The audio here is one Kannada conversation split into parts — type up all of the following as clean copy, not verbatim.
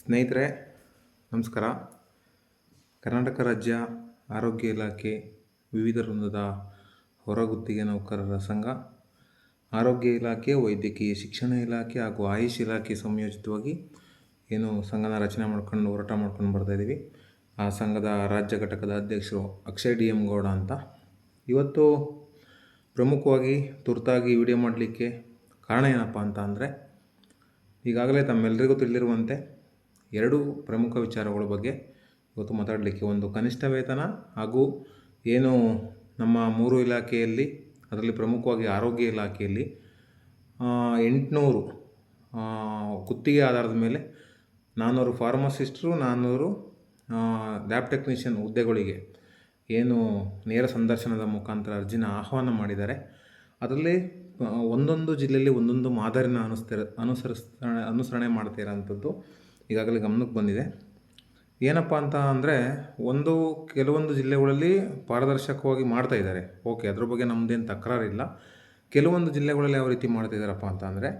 ಸ್ನೇಹಿತರೆ ನಮಸ್ಕಾರ. ಕರ್ನಾಟಕ ರಾಜ್ಯ ಆರೋಗ್ಯ ಇಲಾಖೆ ವಿವಿಧ ವೃಂದದ ಹೊರಗುತ್ತಿಗೆ ನೌಕರರ ಸಂಘ, ಆರೋಗ್ಯ ಇಲಾಖೆ, ವೈದ್ಯಕೀಯ ಶಿಕ್ಷಣ ಇಲಾಖೆ ಹಾಗೂ ಆಯುಷ್ ಇಲಾಖೆ ಸಂಯೋಜಿತವಾಗಿ ಏನು ಸಂಘನ ರಚನೆ ಮಾಡ್ಕೊಂಡು ಹೋರಾಟ ಮಾಡ್ಕೊಂಡು ಬರ್ತಾಯಿದ್ದೀವಿ. ಆ ಸಂಘದ ರಾಜ್ಯ ಘಟಕದ ಅಧ್ಯಕ್ಷರು ಅಕ್ಷಯ್ ಡಿ ಎಂ ಗೌಡ ಅಂತ. ಇವತ್ತು ಪ್ರಮುಖವಾಗಿ ತುರ್ತಾಗಿ ವಿಡಿಯೋ ಮಾಡಲಿಕ್ಕೆ ಕಾರಣ ಏನಪ್ಪ ಅಂತ ಅಂದರೆ, ಈಗಾಗಲೇ ತಮ್ಮೆಲ್ಲರಿಗೂ ತಿಳಿದಿರುವಂತೆ ಎರಡು ಪ್ರಮುಖ ವಿಚಾರಗಳ ಬಗ್ಗೆ ಇವತ್ತು ಮಾತಾಡಲಿಕ್ಕೆ, ಒಂದು ಕನಿಷ್ಠ ವೇತನ ಹಾಗೂ ಏನು ನಮ್ಮ ಮೂರು ಇಲಾಖೆಯಲ್ಲಿ, ಅದರಲ್ಲಿ ಪ್ರಮುಖವಾಗಿ ಆರೋಗ್ಯ ಇಲಾಖೆಯಲ್ಲಿ 800 ಗುತ್ತಿಗೆ ಆಧಾರದ ಮೇಲೆ 400 ಫಾರ್ಮಸಿಸ್ಟ್ರು, 400 ಲ್ಯಾಬ್ ಟೆಕ್ನಿಷಿಯನ್ ಹುದ್ದೆಗಳಿಗೆ ಏನು ನೇರ ಸಂದರ್ಶನದ ಮುಖಾಂತರ ಅರ್ಜಿನ ಆಹ್ವಾನ ಮಾಡಿದ್ದಾರೆ. ಅದರಲ್ಲಿ ಒಂದೊಂದು ಜಿಲ್ಲೆಯಲ್ಲಿ ಒಂದೊಂದು ಮಾದರಿನ ಅನುಸರಣೆ ಮಾಡ್ತಿರೋಂಥದ್ದು ಈಗಾಗಲೇ ಗಮನಕ್ಕೆ ಬಂದಿದೆ. ಏನಪ್ಪ ಅಂತ ಅಂದರೆ, ಕೆಲವೊಂದು ಜಿಲ್ಲೆಗಳಲ್ಲಿ ಪಾರದರ್ಶಕವಾಗಿ ಮಾಡ್ತಾಯಿದ್ದಾರೆ, ಓಕೆ, ಅದ್ರ ಬಗ್ಗೆ ನಮ್ಮದೇನು ತಕರಾರಿಲ್ಲ. ಕೆಲವೊಂದು ಜಿಲ್ಲೆಗಳಲ್ಲಿ ಯಾವ ರೀತಿ ಮಾಡ್ತಾಯಿದ್ದಾರಪ್ಪ ಅಂತ ಅಂದರೆ,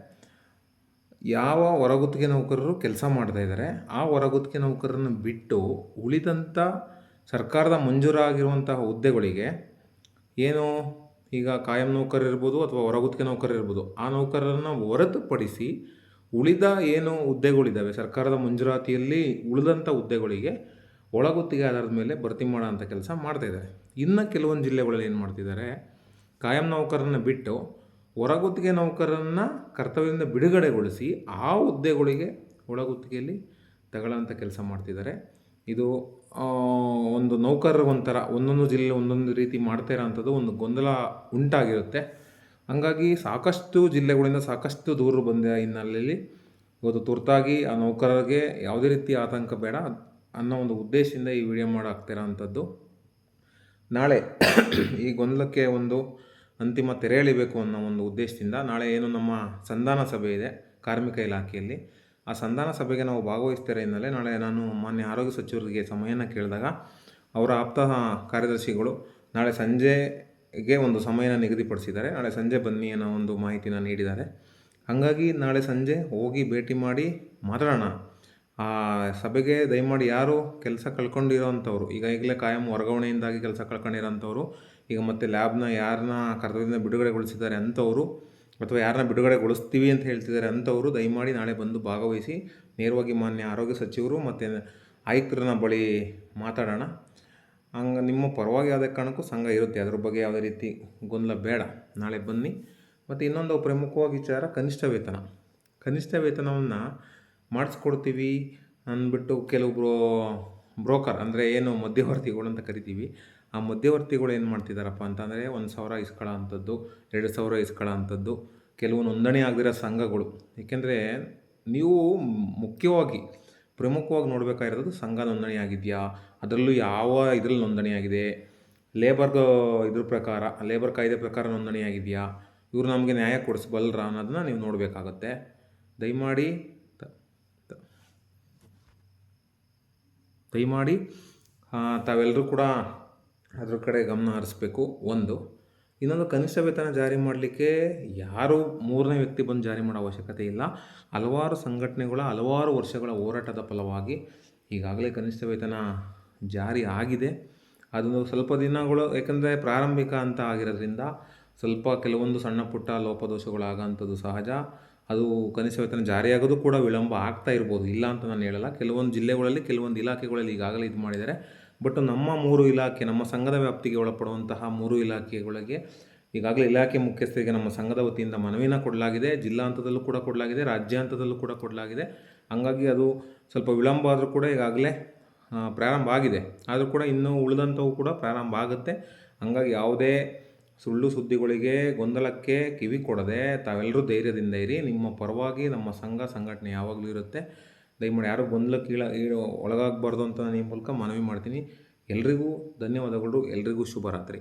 ಯಾವ ಹೊರಗುತ್ತಿಗೆ ನೌಕರರು ಕೆಲಸ ಮಾಡ್ತಾಯಿದ್ದಾರೆ ಆ ಹೊರಗುತ್ತಿಗೆ ನೌಕರರನ್ನು ಬಿಟ್ಟು ಉಳಿದಂಥ ಸರ್ಕಾರದ ಮಂಜೂರಾಗಿರುವಂತಹ ಹುದ್ದೆಗಳಿಗೆ, ಏನು ಈಗ ಕಾಯಂ ನೌಕರರಿರ್ಬೋದು ಅಥವಾ ಹೊರಗುತ್ತಿಗೆ ನೌಕರರಿರ್ಬೋದು, ಆ ನೌಕರರನ್ನು ಹೊರತುಪಡಿಸಿ ಉಳಿದ ಏನು ಹುದ್ದೆಗಳಿದ್ದಾವೆ ಸರ್ಕಾರದ ಮಂಜೂರಾತಿಯಲ್ಲಿ ಉಳಿದಂಥ ಹುದ್ದೆಗಳಿಗೆ ಒಳಗುತ್ತಿಗೆ ಆಧಾರದ ಮೇಲೆ ಭರ್ತಿ ಮಾಡೋ ಅಂಥ ಕೆಲಸ ಮಾಡ್ತಾಯಿದ್ದಾರೆ. ಇನ್ನು ಕೆಲವೊಂದು ಜಿಲ್ಲೆಗಳಲ್ಲಿ ಏನು ಮಾಡ್ತಿದ್ದಾರೆ, ಕಾಯಂ ನೌಕರರನ್ನು ಬಿಟ್ಟು ಹೊರಗುತ್ತಿಗೆ ನೌಕರರನ್ನು ಕರ್ತವ್ಯದಿಂದ ಬಿಡುಗಡೆಗೊಳಿಸಿ ಆ ಹುದ್ದೆಗಳಿಗೆ ಒಳಗುತ್ತಿಗೆಯಲ್ಲಿ ತಗೊಳ್ಳೋಂಥ ಕೆಲಸ ಮಾಡ್ತಿದ್ದಾರೆ. ಇದು ಒಂದು ನೌಕರರು ಒಂದೊಂದು ಜಿಲ್ಲೆ ಒಂದೊಂದು ರೀತಿ ಮಾಡ್ತಾ ಇರೋಂಥದ್ದು ಒಂದು ಗೊಂದಲ ಉಂಟಾಗಿರುತ್ತೆ. ಹಾಗಾಗಿ ಸಾಕಷ್ಟು ಜಿಲ್ಲೆಗಳಿಂದ ಸಾಕಷ್ಟು ದೂರು ಬಂದ ಹಿನ್ನೆಲೆಯಲ್ಲಿ ಇವತ್ತು ತುರ್ತಾಗಿ ಆ ನೌಕರರಿಗೆ ಯಾವುದೇ ರೀತಿ ಆತಂಕ ಬೇಡ ಅನ್ನೋ ಒಂದು ಉದ್ದೇಶದಿಂದ ಈ ವಿಡಿಯೋ ಮಾಡಾಕ್ತಿರೋ ಅಂಥದ್ದು. ನಾಳೆ ಈ ಗೊಂದಲಕ್ಕೆ ಒಂದು ಅಂತಿಮ ತೆರೆ ಎಳಿಬೇಕು ಅನ್ನೋ ಒಂದು ಉದ್ದೇಶದಿಂದ ನಾಳೆ ಏನು ನಮ್ಮ ಸಂಧಾನ ಸಭೆ ಇದೆ ಕಾರ್ಮಿಕ ಇಲಾಖೆಯಲ್ಲಿ, ಆ ಸಂಧಾನ ಸಭೆಗೆ ನಾವು ಭಾಗವಹಿಸ್ತಿರೋ ಹಿನ್ನೆಲೆ ನಾಳೆ ನಾನು ಮಾನ್ಯ ಆರೋಗ್ಯ ಸಚಿವರಿಗೆ ಸಮಯನ ಕೇಳಿದಾಗ ಅವರ ಆಪ್ತ ಕಾರ್ಯದರ್ಶಿಗಳು ನಾಳೆ ಸಂಜೆಗೆ ಒಂದು ಸಮಯನ ನಿಗದಿಪಡಿಸಿದ್ದಾರೆ. ನಾಳೆ ಸಂಜೆ ಬನ್ನಿ ಅನ್ನೋ ಒಂದು ಮಾಹಿತಿನ ನೀಡಿದ್ದಾರೆ. ಹಾಗಾಗಿ ನಾಳೆ ಸಂಜೆ ಹೋಗಿ ಭೇಟಿ ಮಾಡಿ ಮಾತಾಡೋಣ. ಆ ಸಭೆಗೆ ದಯಮಾಡಿ ಯಾರು ಕೆಲಸ ಕಳ್ಕೊಂಡಿರೋಂಥವ್ರು, ಈಗಲೇ ಕಾಯಂ ವರ್ಗಾವಣೆಯಿಂದಾಗಿ ಕೆಲಸ ಕಳ್ಕೊಂಡಿರೋಂಥವ್ರು, ಈಗ ಮತ್ತೆ ಲ್ಯಾಬ್ನ ಯಾರನ್ನ ಕರ್ತವ್ಯದಿಂದ ಬಿಡುಗಡೆಗೊಳಿಸಿದ್ದಾರೆ ಅಂಥವರು, ಅಥವಾ ಯಾರನ್ನ ಬಿಡುಗಡೆಗೊಳಿಸ್ತೀವಿ ಅಂತ ಹೇಳ್ತಿದ್ದಾರೆ ಅಂಥವರು ದಯಮಾಡಿ ನಾಳೆ ಬಂದು ಭಾಗವಹಿಸಿ ನೇರವಾಗಿ ಮಾನ್ಯ ಆರೋಗ್ಯ ಸಚಿವರು ಮತ್ತು ಆಯುಕ್ತರನ್ನ ಬಳಿ ಮಾತಾಡೋಣ. ಹಂಗೆ ನಿಮ್ಮ ಪರವಾಗಿ ಯಾವುದೇ ಕಾರಣಕ್ಕೂ ಸಂಘ ಇರುತ್ತೆ, ಅದ್ರ ಬಗ್ಗೆ ಯಾವುದೇ ರೀತಿ ಗೊಂದಲ ಬೇಡ. ನಾಳೆ ಬನ್ನಿ. ಮತ್ತು ಇನ್ನೊಂದು ಪ್ರಮುಖವಾಗಿ ವಿಚಾರ, ಕನಿಷ್ಠ ವೇತನವನ್ನು ಮಾಡಿಸ್ಕೊಡ್ತೀವಿ ಅಂದ್ಬಿಟ್ಟು ಕೆಲವೊಬ್ಬರು ಬ್ರೋಕರ್, ಅಂದರೆ ಏನು ಮಧ್ಯವರ್ತಿಗಳು ಅಂತ ಕರಿತೀವಿ, ಆ ಮಧ್ಯವರ್ತಿಗಳು ಏನು ಮಾಡ್ತಿದ್ದಾರಪ್ಪ ಅಂತಂದರೆ 1,000 ಇಸ್ಕೊಳ್ಳೋ ಅಂಥದ್ದು, 2,000 ಇಸ್ಕೊಳ್ಳೋ ಅಂಥದ್ದು, ಕೆಲವು ನೋಂದಣಿ ಆಗದಿರೋ ಸಂಘಗಳು. ಏಕೆಂದರೆ ನೀವು ಪ್ರಮುಖವಾಗಿ ನೋಡಬೇಕಾಗಿರೋದು ಸಂಘ ನೋಂದಣಿ ಆಗಿದೆಯಾ, ಅದರಲ್ಲೂ ಯಾವ ಇದರಲ್ಲಿ ನೋಂದಣಿ ಆಗಿದೆ, ಲೇಬರ್ ಕಾಯ್ದೆ ಪ್ರಕಾರ ನೋಂದಣಿ ಆಗಿದೆಯಾ, ಇವರು ನಮಗೆ ನ್ಯಾಯ ಕೊಡಿಸ್ಬಲ್ಲರ ಅನ್ನೋದನ್ನ ನೀವು ನೋಡಬೇಕಾಗತ್ತೆ. ದಯಮಾಡಿ ತಾವೆಲ್ಲರೂ ಕೂಡ ಅದ್ರ ಕಡೆ ಗಮನ ಹರಿಸ್ಬೇಕು. ಇನ್ನೊಂದು, ಕನಿಷ್ಠ ವೇತನ ಜಾರಿ ಮಾಡಲಿಕ್ಕೆ ಯಾರು ಮೂರನೇ ವ್ಯಕ್ತಿ ಬಂದು ಜಾರಿ ಮಾಡೋ ಅವಶ್ಯಕತೆ ಇಲ್ಲ. ಹಲವಾರು ಸಂಘಟನೆಗಳ ಹಲವಾರು ವರ್ಷಗಳ ಹೋರಾಟದ ಫಲವಾಗಿ ಈಗಾಗಲೇ ಕನಿಷ್ಠ ವೇತನ ಜಾರಿ ಆಗಿದೆ. ಅದು ಸ್ವಲ್ಪ ದಿನಗಳು, ಯಾಕಂದರೆ ಪ್ರಾರಂಭಿಕ ಅಂತ ಆಗಿರೋದ್ರಿಂದ ಕೆಲವೊಂದು ಸಣ್ಣ ಪುಟ್ಟ ಲೋಪದೋಷಗಳಾಗೋಂಥದ್ದು ಸಹಜ. ಅದು ಕನಿಷ್ಠ ವೇತನ ಜಾರಿಯಾಗೋದು ಕೂಡ ವಿಳಂಬ ಆಗ್ತಾ ಇರ್ಬೋದು, ಇಲ್ಲ ಅಂತ ನಾನು ಹೇಳಲ್ಲ. ಕೆಲವೊಂದು ಜಿಲ್ಲೆಗಳಲ್ಲಿ ಕೆಲವೊಂದು ಇಲಾಖೆಗಳಲ್ಲಿ ಈಗಾಗಲೇ ಇದು ಮಾಡಿದ್ದಾರೆ. ಬಟ್ ನಮ್ಮ ಮೂರು ಇಲಾಖೆ, ನಮ್ಮ ಸಂಘದ ವ್ಯಾಪ್ತಿಗೆ ಒಳಪಡುವಂತಹ 3 ಇಲಾಖೆಗಳಿಗೆ ಈಗಾಗಲೇ ಇಲಾಖೆ ಮುಖ್ಯಸ್ಥರಿಗೆ ನಮ್ಮ ಸಂಘದ ವತಿಯಿಂದ ಮನವಿನ ಕೊಡಲಾಗಿದೆ. ಜಿಲ್ಲಾ ಹಂತದಲ್ಲೂ ಕೂಡ ಕೊಡಲಾಗಿದೆ, ರಾಜ್ಯ ಹಂತದಲ್ಲೂ ಕೂಡ ಕೊಡಲಾಗಿದೆ. ಹಾಗಾಗಿ ಅದು ಸ್ವಲ್ಪ ವಿಳಂಬ ಆದರೂ ಕೂಡ ಈಗಾಗಲೇ ಪ್ರಾರಂಭ ಆಗಿದೆ. ಆದರೂ ಕೂಡ ಇನ್ನೂ ಉಳಿದಂಥವು ಕೂಡ ಪ್ರಾರಂಭ ಆಗುತ್ತೆ. ಹಾಗಾಗಿ ಯಾವುದೇ ಸುಳ್ಳು ಸುದ್ದಿಗಳಿಗೆ, ಗೊಂದಲಕ್ಕೆ ಕಿವಿ ಕೊಡದೆ ತಾವೆಲ್ಲರೂ ಧೈರ್ಯದಿಂದ ಇರಿ. ನಿಮ್ಮ ಪರವಾಗಿ ನಮ್ಮ ಸಂಘಟನೆ ಯಾವಾಗಲೂ ಇರುತ್ತೆ. ದಯಮಾಡಿ ಯಾರು ಗೊಂದಲಕ್ಕೆ ಒಳಗಾಗಬಾರ್ದು ಅಂತ ನಾನು ಈ ಮೂಲಕ ಮನವಿ ಮಾಡ್ತೀನಿ. ಎಲ್ರಿಗೂ ಧನ್ಯವಾದಗಳು. ಎಲ್ರಿಗೂ ಶುಭರಾತ್ರಿ.